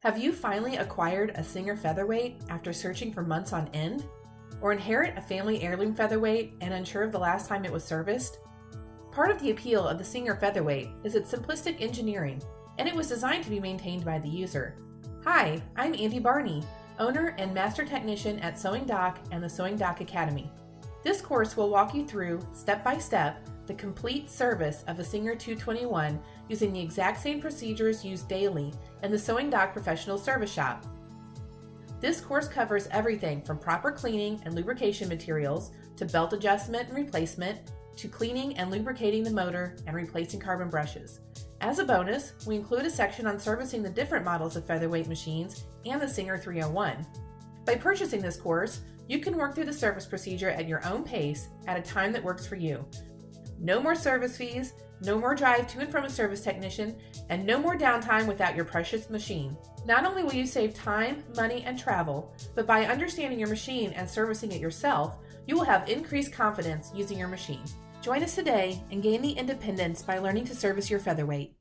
Have you finally acquired a Singer Featherweight after searching for months on end? Or inherit a family heirloom featherweight and unsure of the last time it was serviced? Part of the appeal of the Singer Featherweight is its simplistic engineering, and it was designed to be maintained by the user. Hi, I'm Andi Barney, owner and master technician at Sewing Doc and the Sewing Doc Academy. This course will walk you through, step by step, the complete service of a Singer 221 using the exact same procedures used daily in the Sewing Doc Professional Service Shop. This course covers everything from proper cleaning and lubrication materials to belt adjustment and replacement to cleaning and lubricating the motor and replacing carbon brushes. As a bonus, we include a section on servicing the different models of featherweight machines and the Singer 301. By purchasing this course, you can work through the service procedure at your own pace at a time that works for you. No more service fees, no more drive to and from a service technician, and no more downtime without your precious machine. Not only will you save time, money, and travel, but by understanding your machine and servicing it yourself, you will have increased confidence using your machine. Join us today and gain the independence by learning to service your featherweight.